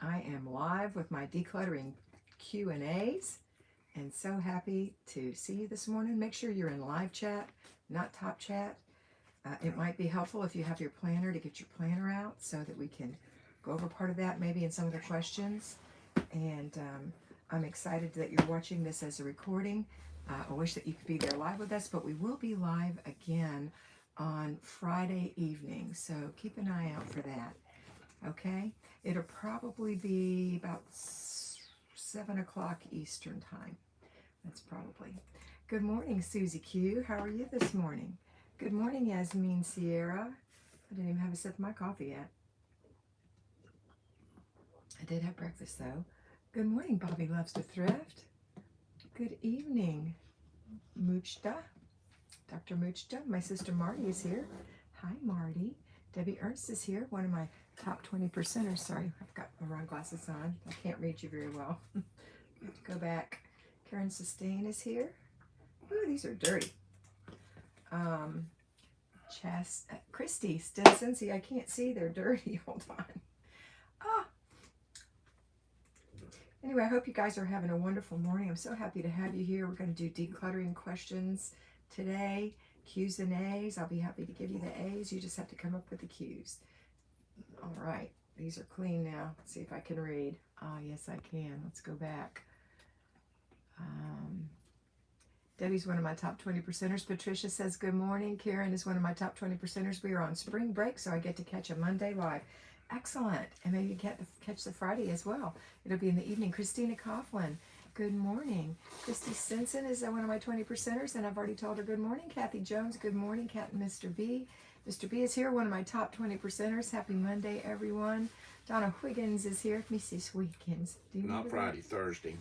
I am live with my decluttering Q&As and so happy to see you this morning. Make sure you're in live chat, not top chat. It might be helpful if you have your planner to get your planner out so that we can go over part of that maybe in some of the questions. And I'm excited that you're watching this as a recording. I wish that you could be there live with us, but we will be live again on Friday evening. So keep an eye out for that. Okay? It'll probably be about 7 o'clock Eastern time. That's probably. Good morning, Susie Q. How are you this morning? Good morning, Yasmin Sierra. I didn't even have a sip of my coffee yet. I did have breakfast though. Good morning, Bobby Loves to Thrift. Good evening, Moochta. Dr. Moochta. My sister Marty is here. Hi, Marty. Debbie Ernst is here, one of my top 20%ers. Sorry, I've got my wrong glasses on. I can't read you very well. I have to go back. Karen Sustain is here. Ooh, these are dirty. Christy Stinson. See, I can't see. They're dirty. Hold on. Ah. Anyway, I hope you guys are having a wonderful morning. I'm so happy to have you here. We're going to do decluttering questions today. Q's and A's. I'll be happy to give you the A's. You just have to come up with the Q's. All right. These are clean now. Let's see if I can read. Ah, yes, I can. Let's go back. Debbie's one of my top 20%ers. Patricia says, good morning. Karen is one of my top 20%ers. We are on spring break, so I get to catch a Monday live. Excellent. And maybe catch the Friday as well. It'll be in the evening. Christina Coughlin, good morning. Christy Stinson is one of my 20%ers, and I've already told her good morning. Kathy Jones, good morning. Kat and Mr. B. Mr. B is here, one of my top 20%ers. Happy Monday, everyone. Donna Wiggins is here. Mrs. Wiggins. Not Friday, Thursday.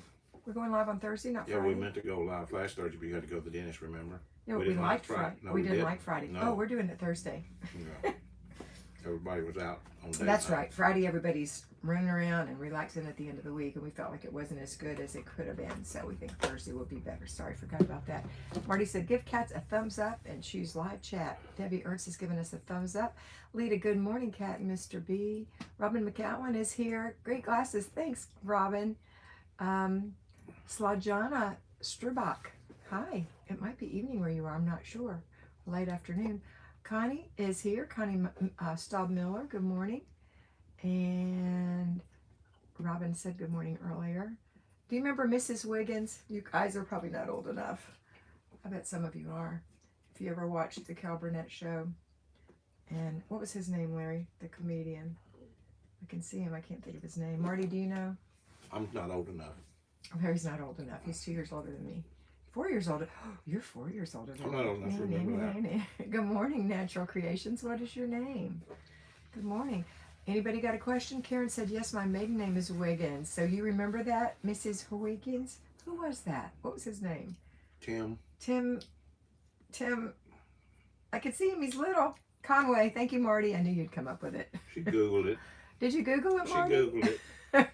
We're going live on Thursday, not Friday? Yeah, we meant to go live last Thursday, but you had to go to the dentist, remember? Yeah, we liked Friday. No, we didn't like Friday. No. Oh, we're doing it Thursday. No. Everybody was out on day That's night. right. Friday, everybody's running around and relaxing at the end of the week, and we felt like it wasn't as good as it could have been, so we think Thursday will be better. Sorry, forgot about that. Marty said, give Kat a thumbs up and choose live chat. Debbie Ernst has given us a thumbs up. Lita, good morning, Kat and Mr. B. Robin McCowan is here. Great glasses. Thanks, Robin. Slajana Strubach. Hi. It might be evening where you are. I'm not sure. Late afternoon. Connie is here. Connie Staub Miller. Good morning. And Robin said good morning earlier. Do you remember Mrs. Wiggins? You guys are probably not old enough. I bet some of you are. If you ever watched the Cal Burnett show. And what was his name, Larry? The comedian. I can see him. I can't think of his name. Marty, do you know? I'm not old enough. Larry's not old enough. He's 2 years older than me. 4 years older. Oh, you're 4 years older than me. I'm not old enough to remember that. Good morning, Natural Creations. What is your name? Good morning. Anybody got a question? Karen said, yes, my maiden name is Wiggins. So you remember that, Mrs. Wiggins? Who was that? What was his name? Tim. I could see him. He's little. Conway. Thank you, Marty. I knew you'd come up with it. She Googled it. Did you Google it, Marty? She Googled it.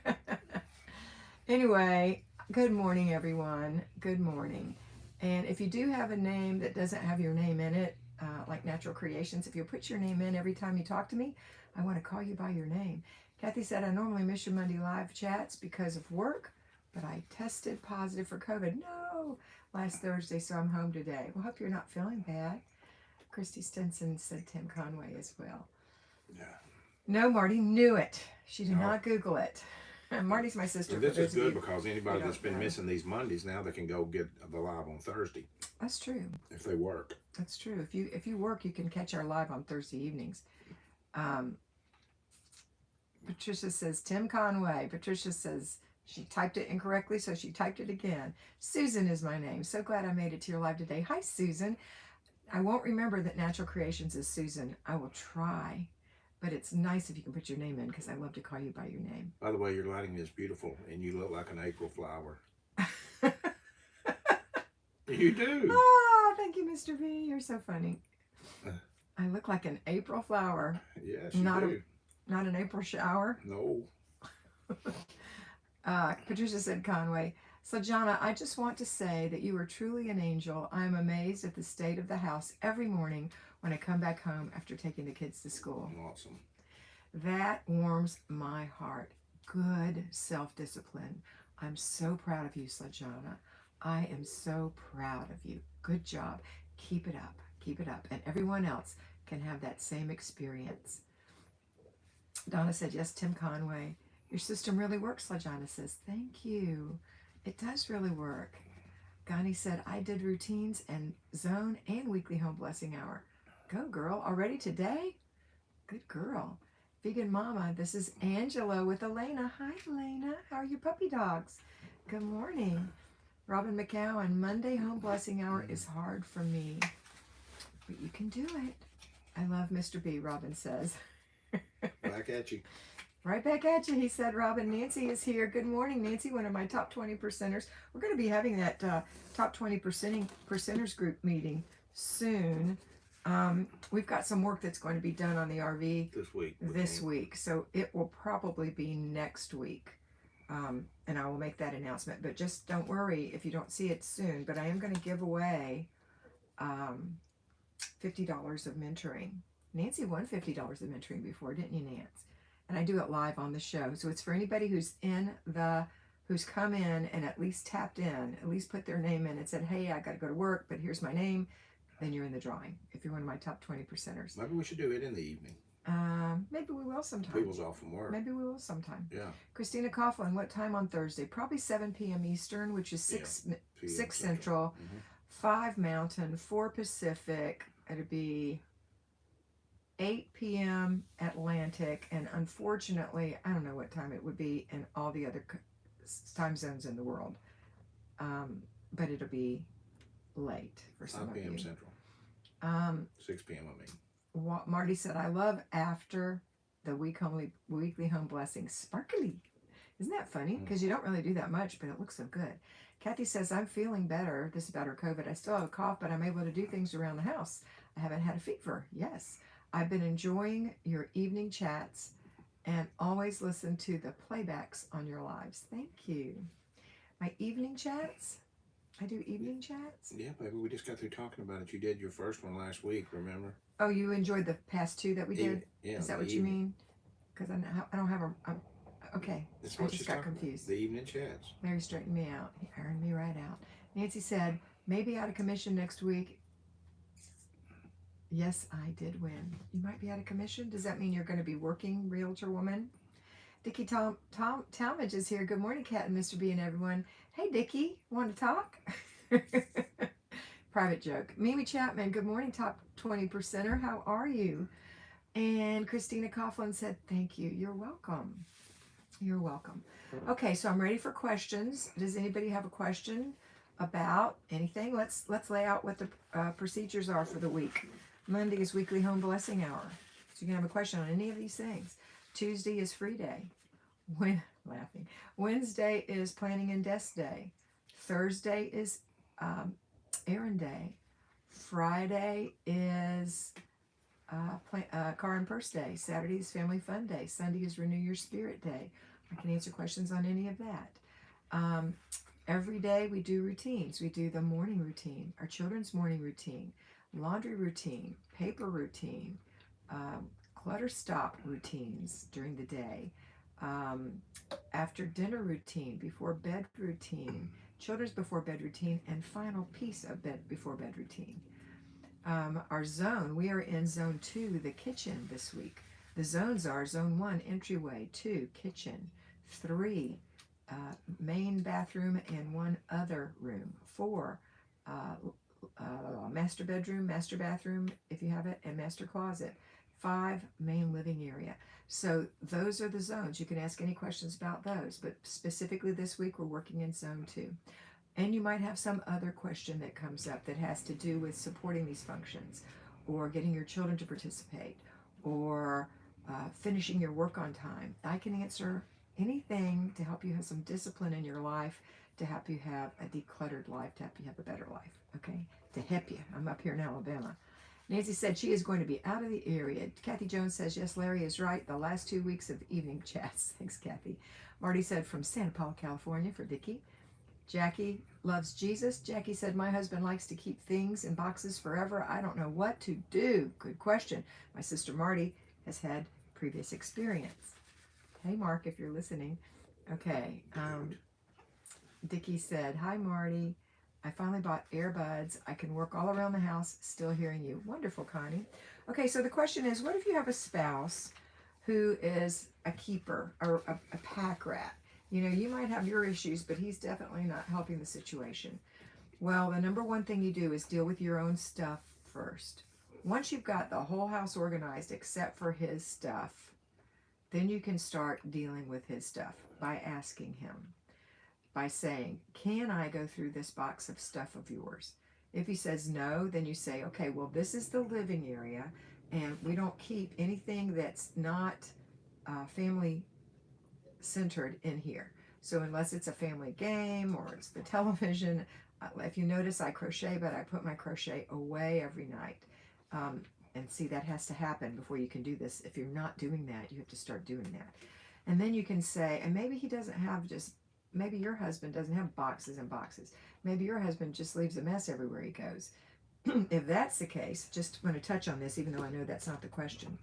Anyway, good morning, everyone. Good morning. And if you do have a name that doesn't have your name in it, like Natural Creations, if you'll put your name in every time you talk to me, I want to call you by your name. Kathy said, I normally miss your Monday live chats because of work, but I tested positive for COVID. No, last Thursday, so I'm home today. Well, hope you're not feeling bad. Christy Stinson said Tim Conway as well. Yeah. No, Marty knew it. She did not Google it. Marty's my sister. So this is good because anybody that's been missing these Mondays now, they can go get the live on Thursday. That's true. If they work. That's true. If you work, you can catch our live on Thursday evenings. Patricia says Tim Conway. Patricia says she typed it incorrectly, so she typed it again. Susan is my name. So glad I made it to your live today. Hi, Susan. I won't remember that Natural Creations is Susan. I will try. But it's nice if you can put your name in because I love to call you by your name. By the way, your lighting is beautiful and you look like an April flower. You do. Oh, thank you, Mr. B. You're so funny. I look like an April flower. Yes, you do. Not an April shower. No. Patricia said Conway. So, Jonna, I just want to say that you are truly an angel. I am amazed at the state of the house every morning when I come back home after taking the kids to school. Awesome. That warms my heart. good self-discipline. I'm so proud of you, Slajana. I am so proud of you. Good job. Keep it up. Keep it up. And everyone else can have that same experience. Donna said, yes, Tim Conway. Your system really works, Slajana says. Thank you. It does really work. Gani said, I did routines and zone and weekly home blessing hour. Go, girl. Already today? Good girl. Vegan Mama, this is Angela with Elena. Hi, Elena. How are your puppy dogs? Good morning. Robin McCowan, Monday home blessing hour is hard for me, but you can do it. I love Mr. B, Robin says. Back at you. Right back at you, he said. Robin, Nancy is here. Good morning, Nancy, one of my top 20 percenters. We're going to be having that top 20 percenters group meeting soon. We've got some work that's going to be done on the RV this week. So it will probably be next week. And I will make that announcement, but just don't worry if you don't see it soon. But I am going to give away $50 of mentoring. Nancy won $50 of mentoring before, didn't you, Nance? And I do it live on the show. So it's for anybody who's come in and at least tapped in, at least put their name in and said, hey, I got to go to work, but here's my name. Then you're in the drawing if you're one of my top 20 percenters. Maybe we should do it in the evening. Maybe we will sometime. People's off from work. Maybe we will sometime. Yeah. Christina Coughlin, what time on Thursday? Probably 7 p.m. Eastern, which is 6 Central, 5 Mountain, 4 Pacific. It'd be 8 p.m. Atlantic, and unfortunately, I don't know what time it would be in all the other time zones in the world. But it'll be late for some of you. 5 p.m. Central. 6 p.m. I mean. Marty said, I love after the weekly home blessing. Sparkly. Isn't that funny? Because you don't really do that much, but it looks so good. Kathy says, I'm feeling better. This is about her COVID. I still have a cough, but I'm able to do things around the house. I haven't had a fever. Yes. I've been enjoying your evening chats and always listen to the playbacks on your lives. Thank you. My evening chats? I do evening chats? Yeah, baby, we just got through talking about it. You did your first one last week, remember? Oh, you enjoyed the past two that we did? Yeah. Is that what you mean? Because I don't have okay. I just got confused. The evening chats. Larry straightened me out. He ironed me right out. Nancy said, maybe out of commission next week. Yes, I did win. You might be out of commission. Does that mean you're going to be working, Realtor Woman? Dickie Talmadge is here. Good morning, Kat and Mr. B and everyone. Hey, Dickie, want to talk? Private joke. Mimi Chapman, good morning, top 20 percenter. How are you? And Christina Coughlin said, thank you. You're welcome. You're welcome. Okay, so I'm ready for questions. Does anybody have a question about anything? Let's lay out what the procedures are for the week. Monday is weekly home blessing hour. So you can have a question on any of these things. Tuesday is free day. Wednesday is planning and desk day. Thursday is errand day. Friday is car and purse day. Saturday is family fun day. Sunday is renew your spirit day. I can answer questions on any of that. Every day we do routines. We do the morning routine, our children's morning routine, laundry routine, paper routine, clutter stop routines during the day, after dinner routine, before bed routine, children's before bed routine, and final piece of before bed routine. Our zone, we are in zone 2, the kitchen this week. The zones are zone 1, entryway, 2, kitchen, 3, main bathroom and 1 other room, 4, master bedroom, master bathroom, if you have it, and master closet, 5, main living area. So those are the zones. You can ask any questions about those, but specifically this week we're working in zone 2. And you might have some other question that comes up that has to do with supporting these functions, or getting your children to participate, or finishing your work on time. I can answer anything to help you have some discipline in your life, to help you have a decluttered life, to help you have a better life, okay? To help you. I'm up here in Alabama. Nancy said she is going to be out of the area. Kathy Jones says, yes, Larry is right. The last 2 weeks of evening chats. Thanks, Kathy. Marty said, from Santa Paula, California, for Dickie. Jackie loves Jesus. Jackie said, my husband likes to keep things in boxes forever. I don't know what to do. Good question. My sister Marty has had previous experience. Hey, Mark, if you're listening. Okay. Dickie said, hi, Marty. I finally bought earbuds. I can work all around the house still hearing you. Wonderful, Connie. Okay, so the question is, what if you have a spouse who is a keeper or a pack rat? You know, you might have your issues, but he's definitely not helping the situation. Well, the number one thing you do is deal with your own stuff first. Once you've got the whole house organized except for his stuff, then you can start dealing with his stuff by asking him, by saying, can I go through this box of stuff of yours? If he says no, then you say, okay, well, this is the living area, and we don't keep anything that's not family centered in here. So unless it's a family game or it's the television, if you notice, I crochet, but I put my crochet away every night. And see, that has to happen before you can do this. If you're not doing that, you have to start doing that. And then you can say, and maybe he doesn't have just, maybe your husband doesn't have boxes and boxes. Maybe your husband just leaves a mess everywhere he goes. If that's the case, just want to touch on this, even though I know that's not the question.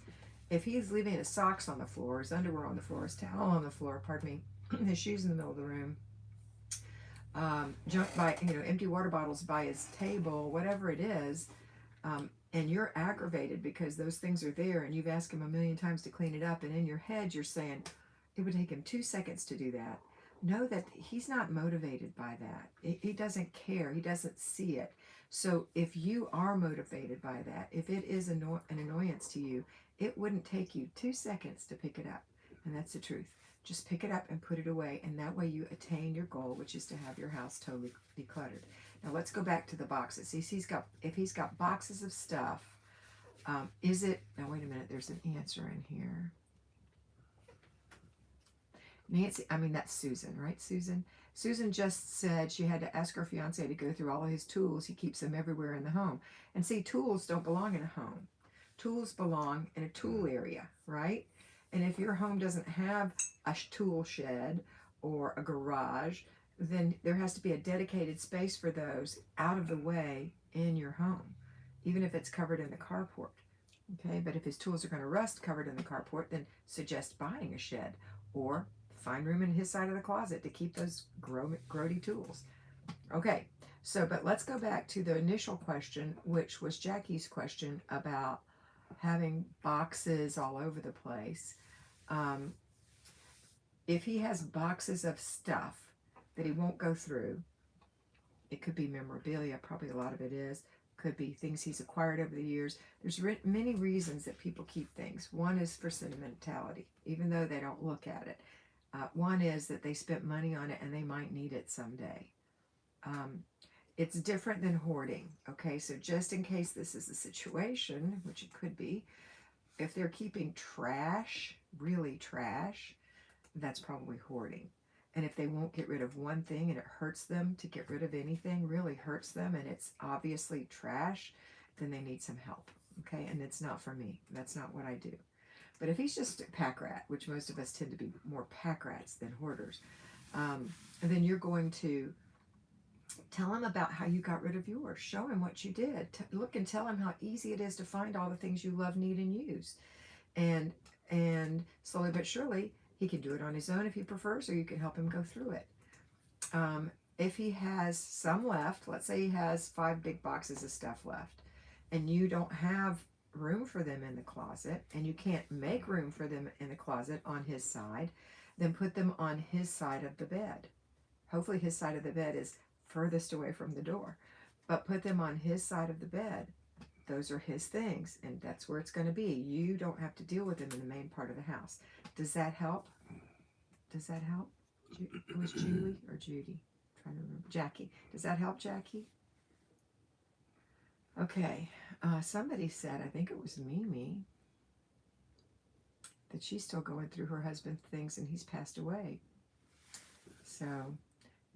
If he's leaving his socks on the floor, his underwear on the floor, his towel on the floor, pardon me, his shoes in the middle of the room, junk by, empty water bottles by his table, whatever it is, and you're aggravated because those things are there and you've asked him a million times to clean it up, and in your head you're saying it would take him 2 seconds to do that. Know that he's not motivated by that. He doesn't care. He doesn't see it. So if you are motivated by that, if it is an annoyance to you, it wouldn't take you 2 seconds to pick it up. And that's the truth. Just pick it up and put it away, and that way you attain your goal, which is to have your house totally decluttered. Now let's go back to the boxes. If he's got boxes of stuff, now wait a minute, there's an answer in here. Nancy, that's Susan, right, Susan? Susan just said she had to ask her fiance to go through all of his tools. He keeps them everywhere in the home. And see, tools don't belong in a home. Tools belong in a tool area, right? And if your home doesn't have a tool shed or a garage, then there has to be a dedicated space for those out of the way in your home, even if it's covered in the carport. Okay, but if his tools are going to rust covered in the carport, then suggest buying a shed or find room in his side of the closet to keep those grody tools. Okay, so but let's go back to the initial question, which was Jackie's question about having boxes all over the place. If he has boxes of stuff that he won't go through, it could be memorabilia, probably a lot of it is, could be things he's acquired over the years. There's many reasons that people keep things. One is for sentimentality, even though they don't look at it. One is that they spent money on it and they might need it someday. It's different than hoarding, okay? So just in case this is a situation, which it could be, if they're keeping trash, really trash, that's probably hoarding. And if they won't get rid of one thing and it hurts them to get rid of anything, really hurts them, and it's obviously trash, then they need some help, okay? And it's not for me. That's not what I do. But if he's just a pack rat, which most of us tend to be more pack rats than hoarders, then you're going to tell him about how you got rid of yours. Show him what you did. Look and tell him how easy it is to find all the things you love, need, and use. And slowly but surely, he can do it on his own if he prefers, or you can help him go through it. If he has some left, let's say he has 5 big boxes of stuff left, and you don't have room for them in the closet, and you can't make room for them in the closet on his side, then put them on his side of the bed. Hopefully his side of the bed is furthest away from the door, but put them on his side of the bed. Those are his things, and that's where it's going to be. You don't have to deal with them in the main part of the house. Does that help? Does that help? It was Julie or Judy? I'm trying to remember. Jackie. Does that help, Jackie? Okay. Somebody said, I think it was Mimi, that she's still going through her husband's things and he's passed away. So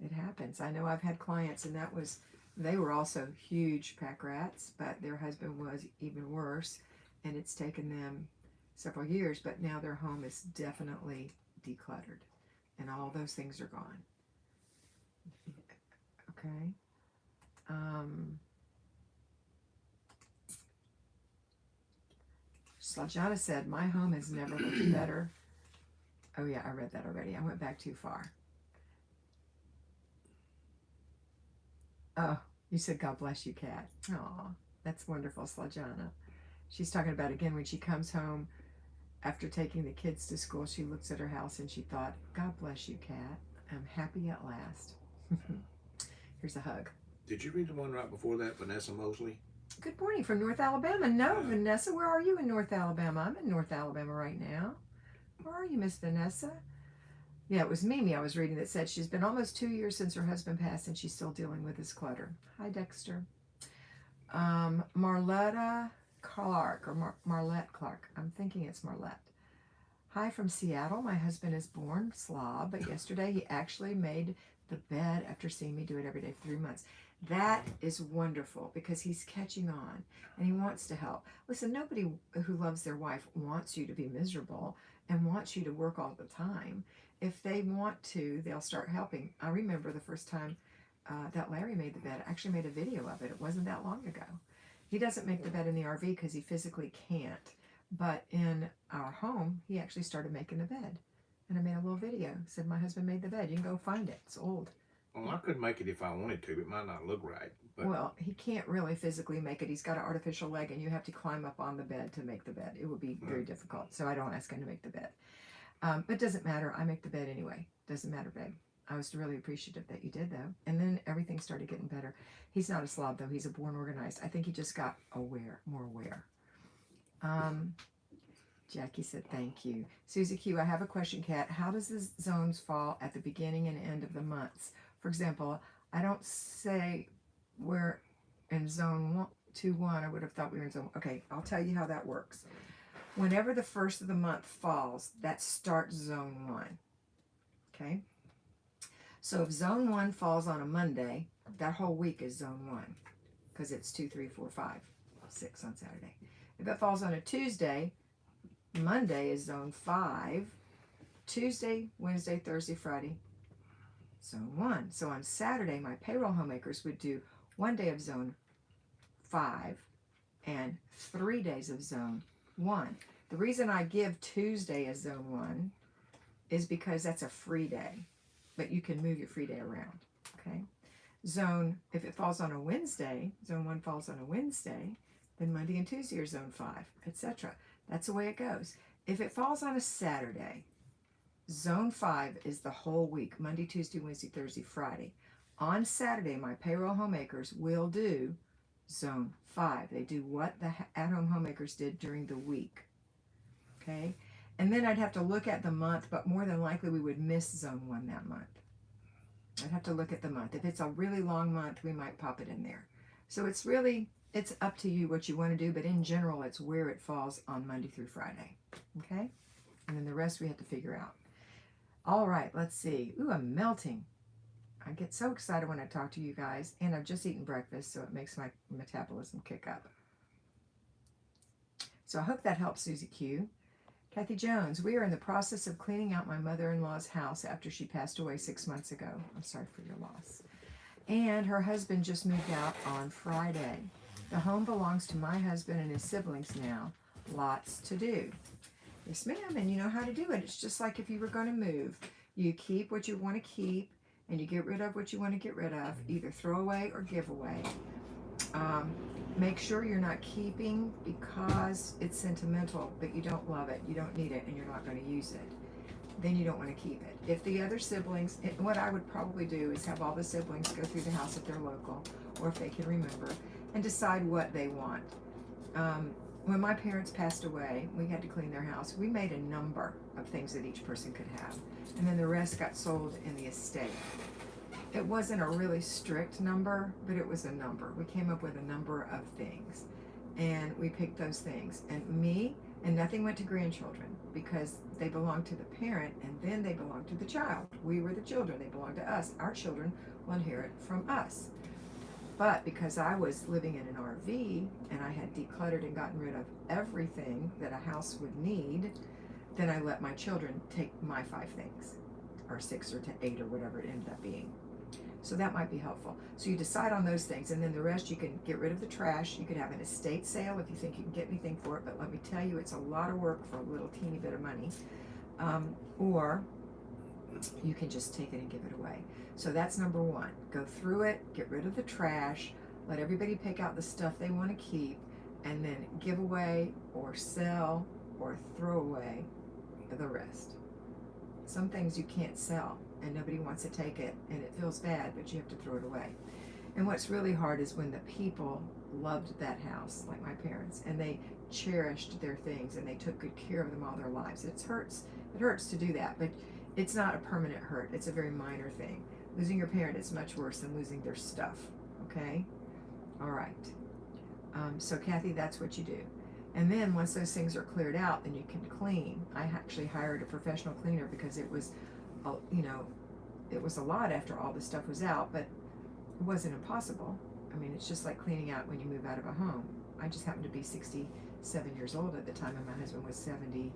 it happens. I know I've had clients, and they were also huge pack rats, but their husband was even worse, and it's taken them several years, but now their home is definitely decluttered and all those things are gone. Okay. Slajana said, my home has never looked better. Oh yeah, I read that already. I went back too far. Oh, you said God bless you, Kat. Aw, that's wonderful, Slajana. She's talking about again when she comes home after taking the kids to school, she looks at her house and she thought, God bless you, Kat. I'm happy at last. Here's a hug. Did you read the one right before that, Vanessa Mosley? Good morning from North Alabama. No, Vanessa, where are you in North Alabama? I'm in North Alabama right now. Where are you, Miss Vanessa? Yeah, it was Mimi I was reading that said she's been almost 2 years since her husband passed and she's still dealing with his clutter. Hi, Dexter. Marletta Clark, or Marlette Clark. I'm thinking it's Marlette. Hi from Seattle. My husband is born Slob, but yesterday he actually made the bed after seeing me do it every day for 3 months. That is wonderful because he's catching on and he wants to help. Listen, nobody who loves their wife wants you to be miserable and wants you to work all the time. If they want to, they'll start helping. I remember the first time that Larry made the bed. I actually made a video of it. It wasn't that long ago. He doesn't make the bed in the RV because he physically can't. But in our home, he actually started making the bed. And I made a little video. Said my husband made the bed. You can go find it. It's old. Well, I could make it if I wanted to. It might not look right. But Well, he can't really physically make it. He's got an artificial leg, and you have to climb up on the bed to make the bed. It would be very difficult. So I don't ask him to make the bed. But it doesn't matter. I make the bed anyway. Doesn't matter, babe. I was really appreciative that you did, though. And then everything started getting better. He's not a slob, though. He's a born organized. I think he just got more aware. Jackie said, thank you. Susie Q, I have a question, Kat. How does the zones fall at the beginning and end of the months? For example, I don't say we're in zone 1. I would have thought we were in zone. Okay, I'll tell you how that works. Whenever the first of the month falls, that starts zone 1. Okay? So if zone 1 falls on a Monday, that whole week is zone 1 because it's 2, 3, 4, 5, 6 on Saturday. If it falls on a Tuesday, Monday is zone 5. Tuesday, Wednesday, Thursday, Friday, zone 1. So on Saturday, my payroll homemakers would do 1 day of zone 5 and 3 days of zone 1. The reason I give Tuesday as zone 1 is because that's a free day, but you can move your free day around, okay? If it falls on a Wednesday, zone 1 falls on a Wednesday, then Monday and Tuesday are zone 5, etc. That's the way it goes. If it falls on a Saturday, zone 5 is the whole week, Monday, Tuesday, Wednesday, Thursday, Friday. On Saturday, my payroll homemakers will do zone 5. They do what the at-home homemakers did during the week, okay? And then I'd have to look at the month, but more than likely we would miss zone 1 that month. I'd have to look at the month. If it's a really long month, we might pop it in there. So it's up to you what you want to do, but in general, it's where it falls on Monday through Friday, okay? And then the rest we have to figure out. All right, let's see. Ooh, I'm melting. I get so excited when I talk to you guys, and I've just eaten breakfast, so it makes my metabolism kick up. So I hope that helps, Susie Q. Kathy Jones, we are in the process of cleaning out my mother-in-law's house after she passed away 6 months ago. I'm sorry for your loss. And her husband just moved out on Friday. The home belongs to my husband and his siblings now. Lots to do. Yes, ma'am, and you know how to do it. It's just like if you were going to move. You keep what you want to keep, and you get rid of what you want to get rid of, either throw away or give away. Make sure you're not keeping because it's sentimental, but you don't love it, you don't need it, and you're not going to use it. Then you don't want to keep it. If the other siblings, what I would probably do is have all the siblings go through the house if they're local, or if they can remember, and decide what they want. When my parents passed away, we had to clean their house. We made a number of things that each person could have, and then the rest got sold in the estate. It wasn't a really strict number, but it was a number. We came up with a number of things, and we picked those things. And nothing went to grandchildren because they belonged to the parent, and then they belonged to the child. We were the children. They belonged to us. Our children will inherit from us. But because I was living in an RV and I had decluttered and gotten rid of everything that a house would need, then I let my children take my 5 things, or 6 or 8 or whatever it ended up being. So that might be helpful. So you decide on those things, and then the rest you can get rid of the trash. You could have an estate sale if you think you can get anything for it, but let me tell you, it's a lot of work for a little teeny bit of money. Or you can just take it and give it away. So that's number one. Go through it, get rid of the trash, let everybody pick out the stuff they want to keep, and then give away or sell or throw away the rest. Some things you can't sell and nobody wants to take it and it feels bad, but you have to throw it away. And what's really hard is when the people loved that house, like my parents, and they cherished their things and they took good care of them all their lives. It hurts to do that, but it's not a permanent hurt. It's a very minor thing. Losing your parent is much worse than losing their stuff, okay? All right. So Kathy, that's what you do. And then once those things are cleared out, then you can clean. I actually hired a professional cleaner because it was, it was a lot after all the stuff was out, but it wasn't impossible. I mean, it's just like cleaning out when you move out of a home. I just happened to be 67 years old at the time, and my husband was 71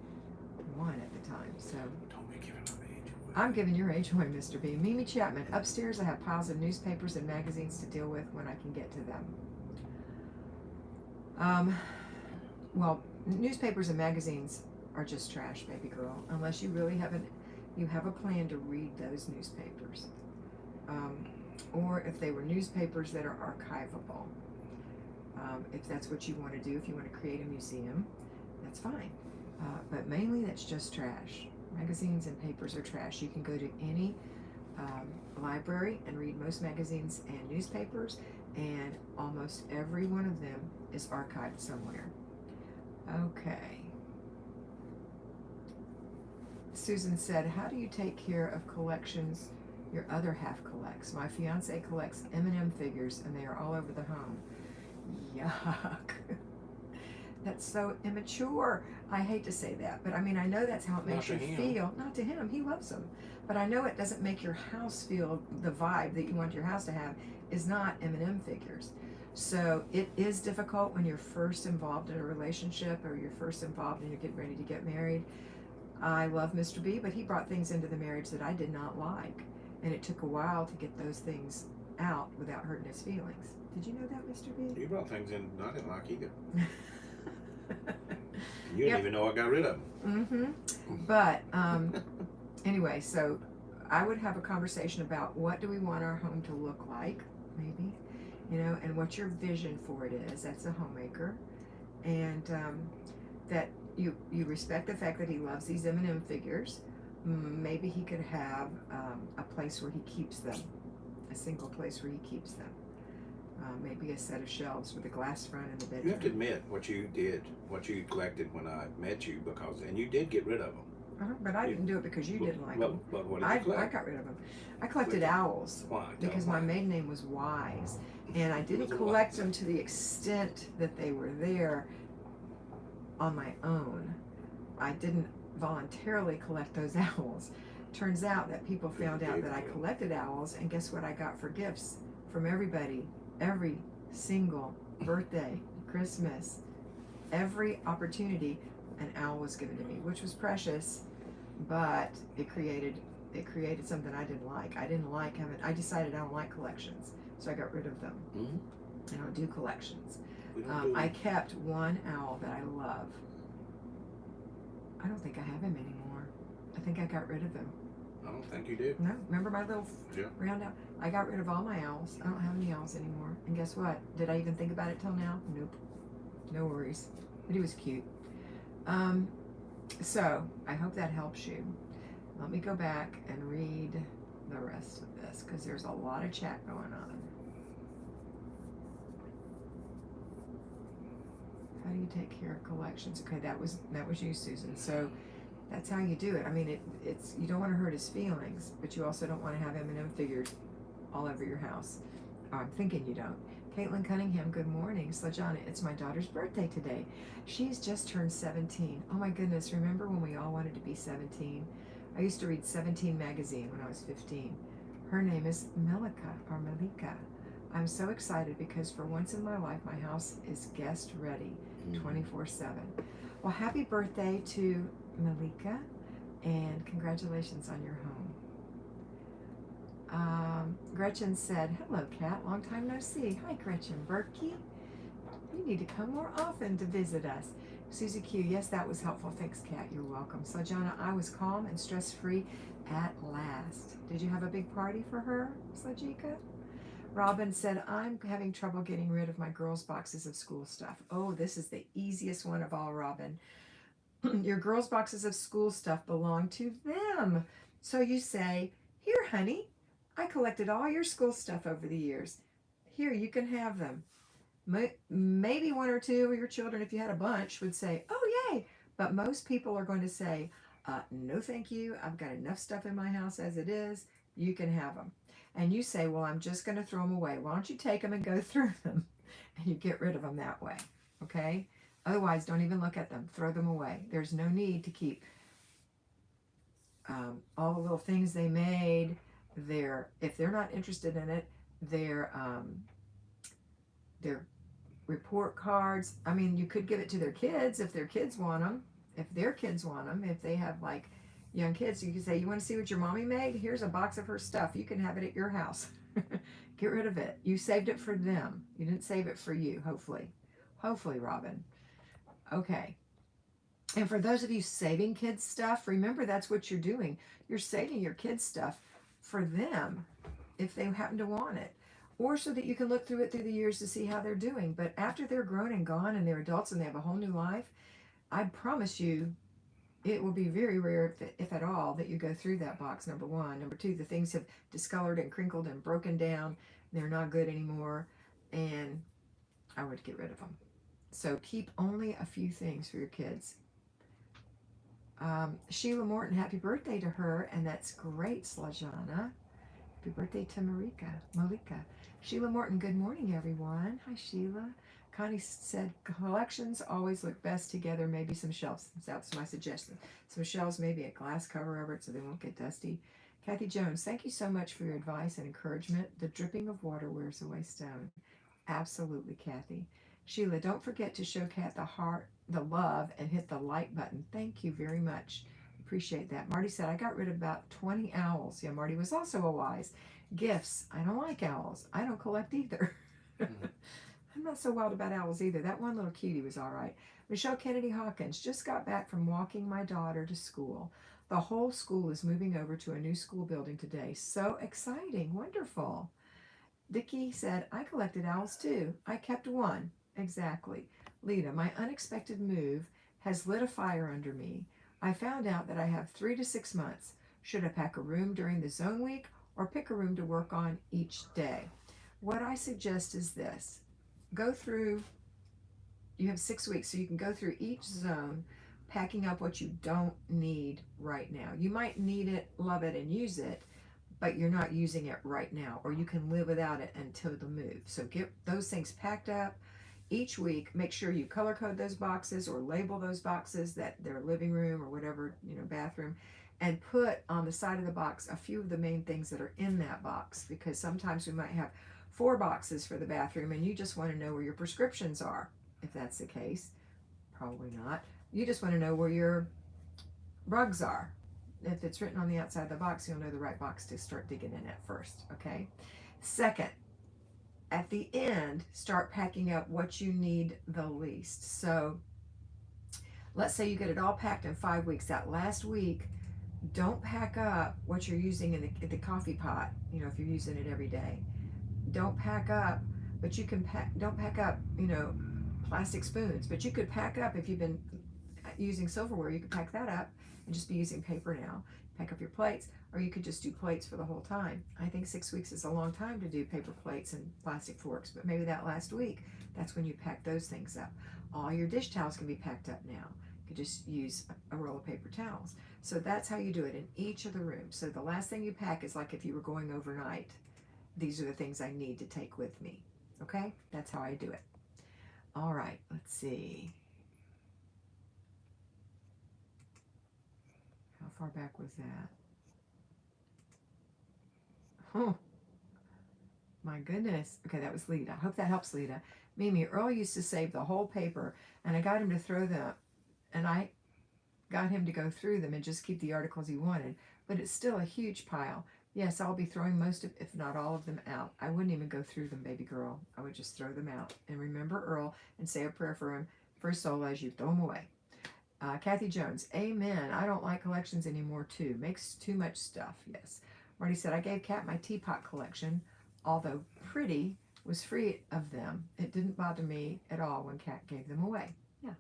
at the time. So Don't be giving my age away. I'm giving your age away, Mr. B. Mimi Chapman. Upstairs, I have piles of newspapers and magazines to deal with when I can get to them. Well, newspapers and magazines are just trash, baby girl, unless you really have a plan to read those newspapers. Or if they were newspapers that are archivable. If that's what you want to do, if you want to create a museum, that's fine. But mainly that's just trash. Magazines and papers are trash. You can go to any library and read most magazines and newspapers, and almost every one of them is archived somewhere. Okay. Susan said, how do you take care of collections your other half collects? My fiance collects M&M figures and they are all over the home. Yuck. That's so immature. I hate to say that, but I mean, I know that's how it makes you feel. Not to him, he loves them. But I know it doesn't make your house feel the vibe that you want your house to have is not M&M figures. So it is difficult when you're first involved in a relationship or you're first involved and you're getting ready to get married. I love Mr. B, but he brought things into the marriage that I did not like. And it took a while to get those things out without hurting his feelings. Did you know that, Mr. B? You brought things in I didn't like either. You didn't even know I got rid of them. But anyway, so I would have a conversation about what do we want our home to look like, maybe, and what your vision for it is. That's a homemaker. And that you respect the fact that he loves these M&M figures. Maybe he could have a place where he keeps them, a single place where he keeps them. Maybe a set of shelves with a glass front in the bedroom. You have to admit what you did, what you collected when I met you, and you did get rid of them. But I didn't do it because you didn't like them. But what did you collect? I got rid of them. I collected owls. Why? Because my maiden name was Wise. And I didn't collect them to the extent that they were there on my own. I didn't voluntarily collect those owls. Turns out that people found out that I collected owls, and guess what I got for gifts from everybody? Every single birthday, Christmas, every opportunity, an owl was given to me, which was precious, but it created something I didn't like. I decided I don't like collections, so I got rid of them. I don't do collections. I kept one owl that I love. I don't think I have him anymore. I think I got rid of him. I don't think you did. No, remember my little round owl? I got rid of all my owls. I don't have any owls anymore. And guess what? Did I even think about it till now? Nope. No worries. But he was cute. So I hope that helps you. Let me go back and read the rest of this because there's a lot of chat going on. How do you take care of collections? Okay, that was you, Susan. So that's how you do it. I mean, it's you don't want to hurt his feelings, but you also don't want to have M&M figures all over your house. Oh, I'm thinking you don't. Caitlin Cunningham, good morning. Slajana, it's my daughter's birthday today. She's just turned 17. Oh my goodness, remember when we all wanted to be 17? I used to read 17 magazine when I was 15. Her name is Malika. I'm so excited because for once in my life, my house is guest ready 24/7. Well, happy birthday to Malika, and congratulations on your home. Gretchen said, hello, Kat. Long time no see. Hi, Gretchen. Berkey, you need to come more often to visit us. Susie Q, yes, that was helpful. Thanks, Kat. You're welcome. Slajana, I was calm and stress-free at last. Did you have a big party for her, Slajika? Robin said, I'm having trouble getting rid of my girls' boxes of school stuff. Oh, this is the easiest one of all, Robin. Your girls' boxes of school stuff belong to them. So you say, here, honey, I collected all your school stuff over the years. Here, you can have them. Maybe one or two of your children, if you had a bunch, would say, oh, yay. But most people are going to say, no, thank you. I've got enough stuff in my house as it is. You can have them. And you say, well, I'm just going to throw them away. Why don't you take them and go through them? And you get rid of them that way. Okay? Otherwise, don't even look at them. Throw them away. There's no need to keep all the little things they made. If they're not interested in it, their report cards. I mean, you could give it to their kids if their kids want them. If their kids want them, if they have like young kids, you can say, you want to see what your mommy made? Here's a box of her stuff. You can have it at your house. Get rid of it. You saved it for them. You didn't save it for you, hopefully. Hopefully, Robin. Okay. And for those of you saving kids stuff, remember that's what you're doing. You're saving your kids stuff for them if they happen to want it. Or so that you can look through it through the years to see how they're doing. But after they're grown and gone and they're adults and they have a whole new life, I promise you it will be very rare, if at all, that you go through that box, number one. Number two, the things have discolored and crinkled and broken down. They're not good anymore. And I would get rid of them. So keep only a few things for your kids. Sheila Morton, happy birthday to her. And that's great, Slajana. Happy birthday to Malika. Sheila Morton, good morning, everyone. Hi, Sheila. Connie said, collections always look best together. Maybe some shelves. That's my suggestion. Some shelves, maybe a glass cover over it so they won't get dusty. Kathy Jones, thank you so much for your advice and encouragement. The dripping of water wears away stone. Absolutely, Kathy. Sheila, don't forget to show Kat the heart, the love, and hit the like button. Thank you very much. Appreciate that. Marty said, I got rid of about 20 owls. Yeah, Marty was also a wise. Gifts. I don't like owls. I don't collect either. I'm not so wild about owls either. That one little cutie was all right. Michelle Kennedy Hawkins, just got back from walking my daughter to school. The whole school is moving over to a new school building today. So exciting. Wonderful. Dickie said, I collected owls too. I kept one. Exactly. Lita, my unexpected move has lit a fire under me. I found out that I have 3 to 6 months. Should I pack a room during the zone week or pick a room to work on each day? What I suggest is this. Go through, you have 6 weeks, so you can go through each zone, packing up what you don't need right now. You might need it, love it, and use it, but you're not using it right now, or you can live without it until the move. So get those things packed up each week. Make sure you color code those boxes or label those boxes that they're living room or whatever, bathroom, and put on the side of the box a few of the main things that are in that box, because sometimes we might have 4 boxes for the bathroom and you just want to know where your prescriptions are. If that's the case, probably not. You just want to know where your rugs are. If it's written on the outside of the box, you'll know the right box to start digging in at first, okay? Second, at the end, start packing up what you need the least. So let's say you get it all packed in 5 weeks. That last week, don't pack up what you're using in the coffee pot, if you're using it every day. Don't pack up, but you can don't pack up, plastic spoons, but you could pack up, if you've been using silverware, you could pack that up and just be using paper now. Pack up your plates, or you could just do plates for the whole time. I think 6 weeks is a long time to do paper plates and plastic forks, but maybe that last week, that's when you pack those things up. All your dish towels can be packed up now. You could just use a roll of paper towels. So that's how you do it in each of the rooms. So the last thing you pack is like if you were going overnight. These are the things I need to take with me. Okay? That's how I do it. All right, let's see. How far back was that? Oh, my goodness. Okay, that was Lita. I hope that helps, Lita. Mimi, Earl used to save the whole paper, and I got him to throw them, and I got him to go through them and just keep the articles he wanted, but it's still a huge pile. Yes, I'll be throwing most of, if not all of them, out. I wouldn't even go through them, baby girl. I would just throw them out. And remember Earl and say a prayer for him First soul as you throw them away. Kathy Jones, amen. I don't like collections anymore too. Makes too much stuff. Yes. Marty said, I gave Kat my teapot collection, although pretty was free of them. It didn't bother me at all when Kat gave them away. Yeah,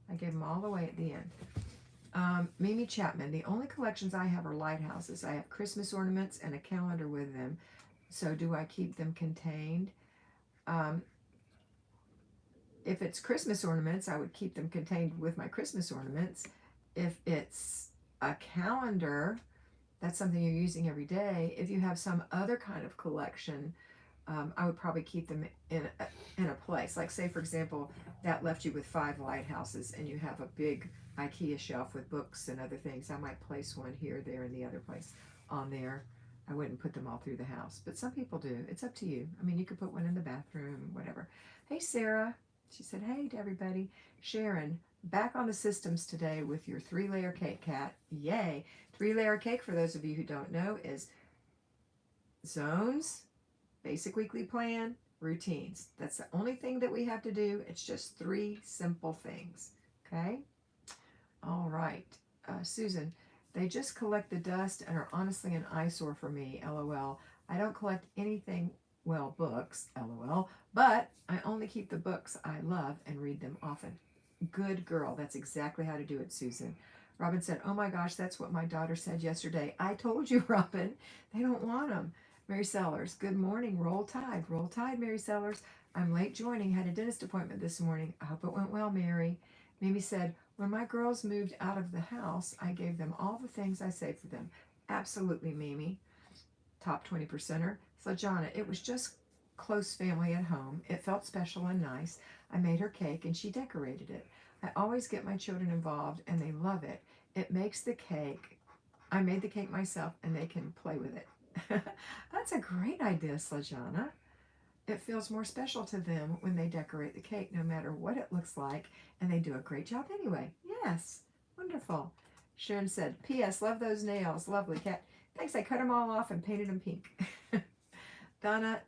I gave them all away at the end. Mimi Chapman, the only collections I have are lighthouses. I have Christmas ornaments and a calendar with them. So do I keep them contained? If it's Christmas ornaments, I would keep them contained with my Christmas ornaments. If it's a calendar, that's something you're using every day. If you have some other kind of collection, I would probably keep them in a place. Like say, for example, that left you with 5 lighthouses and you have a big IKEA shelf with books and other things. I might place one here, there, and the other place on there. I wouldn't put them all through the house, but some people do. It's up to you. I mean, you could put one in the bathroom, whatever. Hey, Sarah. She said, hey to everybody. Sharon, back on the systems today with your 3-layer cake, Kat. Yay. 3-layer cake, for those of you who don't know, is zones, basic weekly plan, routines. That's the only thing that we have to do. It's just 3 simple things. Okay? All right. Susan, they just collect the dust and are honestly an eyesore for me. LOL. I don't collect anything, well, books, LOL, but I only keep the books I love and read them often. Good girl. That's exactly how to do it, Susan. Robin said, oh my gosh, that's what my daughter said yesterday. I told you, Robin. They don't want them. Mary Sellers, good morning. Roll Tide. Roll Tide, Mary Sellers. I'm late joining. Had a dentist appointment this morning. I hope it went well, Mary. Mimi said, when my girls moved out of the house, I gave them all the things I saved for them. Absolutely, Mimi. Top 20%er. Slajana, it was just close family at home. It felt special and nice. I made her cake and she decorated it. I always get my children involved and they love it. It makes the cake. I made the cake myself and they can play with it. That's a great idea, Slajana. It feels more special to them when they decorate the cake, no matter what it looks like, and they do a great job anyway. Yes, wonderful. Sharon said, P.S. Love those nails. Lovely, Kat. Thanks, I cut them all off and painted them pink. Donna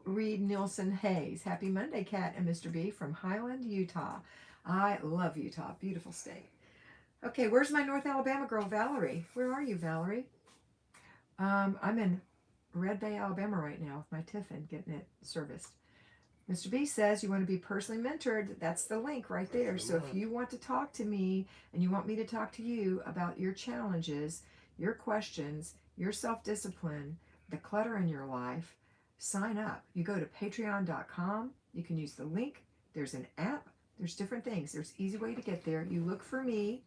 Reed Nielsen Hayes. Happy Monday, Kat and Mr. B from Highland, Utah. I love Utah. Beautiful state. Okay, where's my North Alabama girl, Valerie? Where are you, Valerie? I'm in Red Bay, Alabama right now with my Tiffin, getting it serviced. Mr. B says you want to be personally mentored. That's the link right there. So if you want to talk to me and you want me to talk to you about your challenges, your questions, your self-discipline, the clutter in your life, sign up. You go to patreon.com. You can use the link. There's an app. There's different things. There's easy way to get there. You look for me.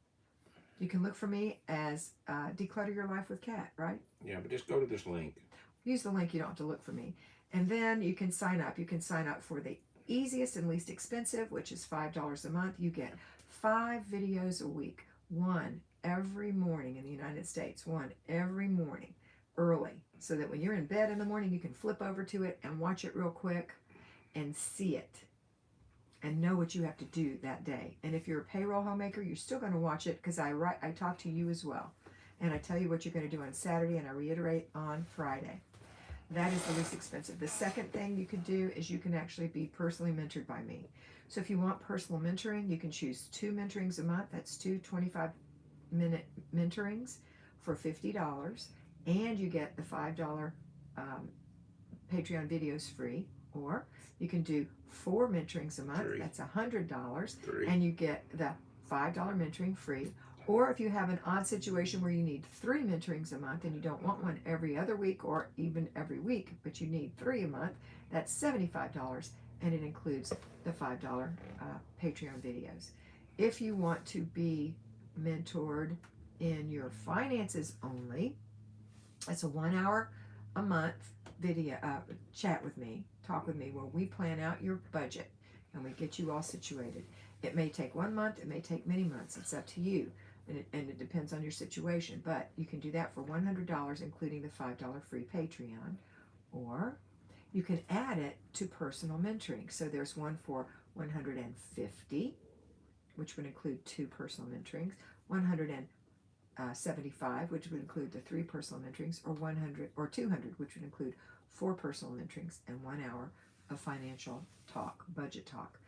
You can look for me as Declutter Your Life with Kat, right? Yeah, but just go to this link. Use the link. You don't have to look for me. And then you can sign up. You can sign up for the easiest and least expensive, which is $5 a month. You get 5 videos a week. 1 every morning in the United States. 1 every morning early. So that when you're in bed in the morning, you can flip over to it and watch it real quick and see it. And know what you have to do that day. And if you're a payroll homemaker, you're still going to watch it because I talk to you as well. And I tell you what you're going to do on Saturday and I reiterate on Friday. That is the least expensive. The second thing you can do is you can actually be personally mentored by me. So if you want personal mentoring, you can choose 2 mentorings a month. That's 2 25-minute mentorings for $50. And you get the $5 Patreon videos free. Or you can do 4 mentorings a month. 3. That's $100. 3. And you get the $5 mentoring free. Or if you have an odd situation where you need 3 mentorings a month and you don't want one every other week or even every week, but you need 3 a month, that's $75. And it includes the $5 Patreon videos. If you want to be mentored in your finances only, it's a 1 hour a month video chat with me, talk with me, where we plan out your budget and we get you all situated. It may take 1 month, it may take many months. It's up to you, and it depends on your situation. But you can do that for $100, including the $5 free Patreon, or you can add it to personal mentoring. So there's one for $150, which would include 2 personal mentorings, $175, which would include the 3 personal mentorings, or $100 or $200, which would include 4 personal mentorings and 1 hour of financial talk, budget talk.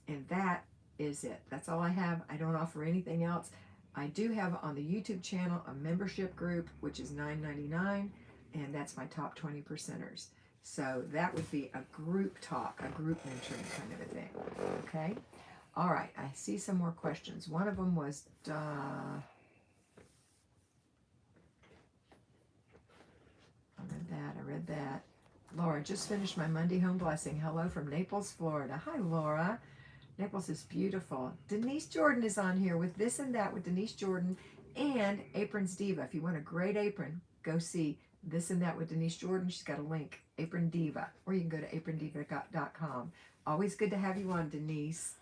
And that is it. That's all I have. I don't offer anything else. I do have on the YouTube channel a membership group, which is $9.99, and that's my top 20 percenters. So that would be a group talk, a group mentoring kind of a thing. Okay? All right, I see some more questions. One of them was, I read that. Laura, just finished my Monday home blessing. Hello from Naples, Florida. Hi, Laura. Naples is beautiful. Denise Jordan is on here with This and That with Denise Jordan and Aprons Diva. If you want a great apron, go see This and That with Denise Jordan. She's got a link, Apron Diva, or you can go to aprondiva.com. Always good to have you on, Denise.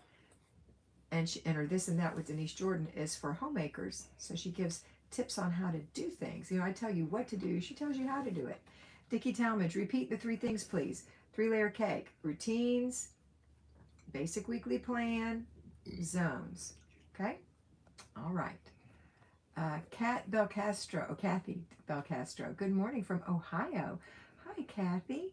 And her This and That with Denise Jordan is for homemakers. So she gives tips on how to do things. You know, I tell you what to do. She tells you how to do it. Dickie Talmadge, repeat the 3 things, please. 3-layer cake, routines, basic weekly plan, zones. Okay? All right. Kathy Belcastro. Good morning from Ohio. Hi, Kathy.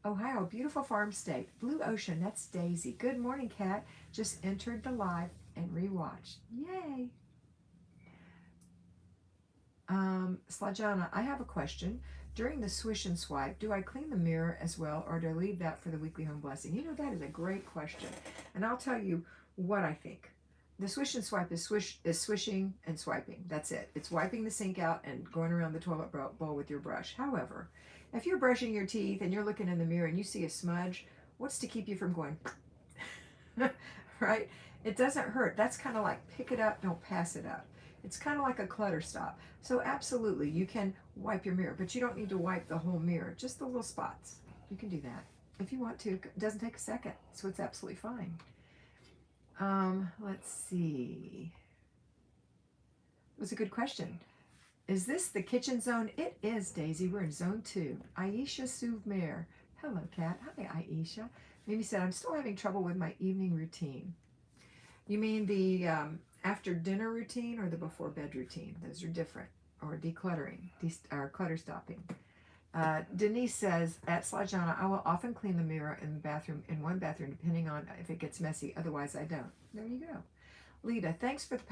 Ohio, beautiful farm state. Blue Ocean, that's Daisy. Good morning, Kat. Just entered the live and rewatched. Yay. Slajana, I have a question. During the swish and swipe, do I clean the mirror as well, or do I leave that for the weekly home blessing? You know, that is a great question. And I'll tell you what I think. The swish and swipe is swishing and swiping. That's it. It's wiping the sink out and going around the toilet bowl with your brush. However, if you're brushing your teeth and you're looking in the mirror and you see a smudge, what's to keep you from going, right? It doesn't hurt. That's kind of like pick it up, don't pass it up. It's kind of like a clutter stop. So absolutely, you can wipe your mirror, but you don't need to wipe the whole mirror, just the little spots. You can do that if you want to. It doesn't take a second, so it's absolutely fine. Let's see. It was a good question. Is this the kitchen zone? It is, Daisy. We're in zone 2. Aisha Souvmere. Hello, Kat. Hi, Aisha. Mimi said, I'm still having trouble with my evening routine. You mean the after dinner routine or the before bed routine? Those are different. Or decluttering, or clutter stopping. Denise says, at Slajana, I will often clean the mirror in the bathroom, in one bathroom, depending on if it gets messy. Otherwise, I don't. There you go. Lita, thanks for the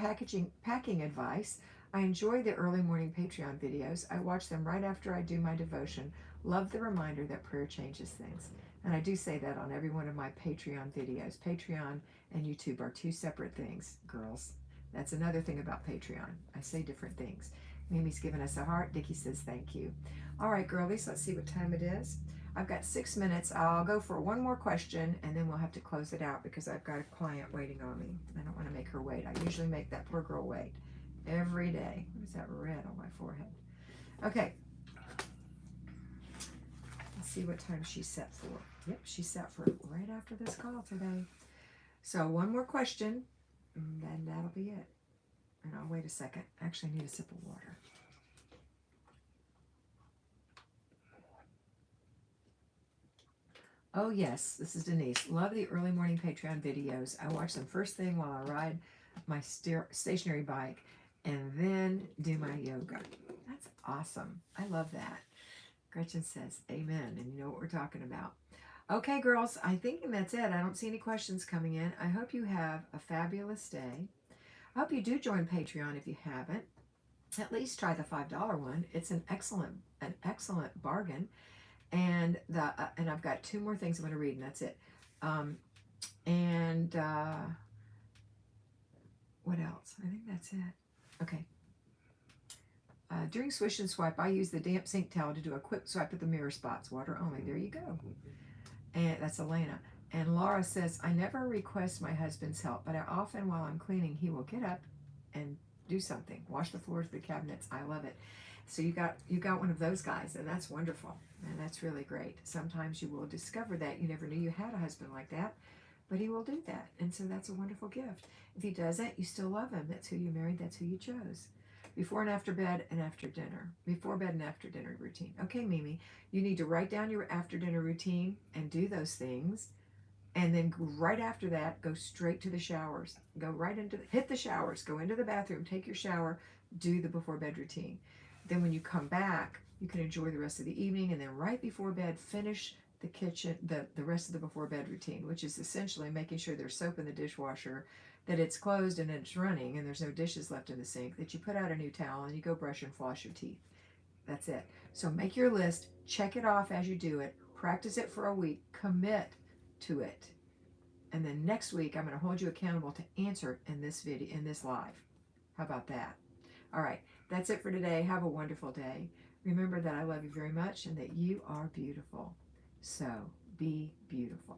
packing advice. I enjoy the early morning Patreon videos. I watch them right after I do my devotion. Love the reminder that prayer changes things. And I do say that on every one of my Patreon videos. Patreon and YouTube are 2 separate things, girls. That's another thing about Patreon. I say different things. Mimi's giving us a heart. Dickie says thank you. All right, girlies, let's see what time it is. I've got 6 minutes. I'll go for one more question, and then we'll have to close it out because I've got a client waiting on me. I don't want to make her wait. I usually make that poor girl wait every day. What is that red on my forehead? Okay. Let's see what time she's set for. Yep, she's set for right after this call today. So one more question, and then that'll be it. And I'll wait a second. Actually, I need a sip of water. Oh yes, this is Denise. Love the early morning Patreon videos. I watch them first thing while I ride my stationary bike and then do my yoga. That's awesome. I love that. Gretchen says, amen. And you know what we're talking about. Okay, girls, I think that's it. I don't see any questions coming in. I hope you have a fabulous day. I hope you do join Patreon if you haven't. At least try the $5 one. It's an excellent bargain. And I've got 2 more things I'm going to read, and that's it. What else? I think that's it. Okay. During swish and swipe, I use the damp sink towel to do a quick swipe at the mirror spots. Water only. There you go. And that's Elena. And Laura says, I never request my husband's help, but I often, while I'm cleaning, he will get up and do something. Wash the floors of the cabinets. I love it. So you got one of those guys, and that's wonderful. And that's really great. Sometimes you will discover that you never knew you had a husband like that, but he will do that. And so that's a wonderful gift. If he doesn't, you still love him. That's who you married. That's who you chose. Before and after bed and after dinner. Before bed and after dinner routine. Okay, Mimi, you need to write down your after dinner routine and do those things. And then right after that, go straight to the showers. Go right into, hit the showers. Go into the bathroom, take your shower, do the before bed routine. Then when you come back, you can enjoy the rest of the evening. And then right before bed, finish the kitchen, the rest of the before bed routine, which is essentially making sure there's soap in the dishwasher, that it's closed and it's running and there's no dishes left in the sink, that you put out a new towel and you go brush and floss your teeth. That's it. So make your list, check it off as you do it, practice it for a week, commit to it. And then next week I'm going to hold you accountable to answer in this video, in this live. How about that? All right, that's it for today. Have a wonderful day. Remember that I love you very much and that you are beautiful. So be beautiful.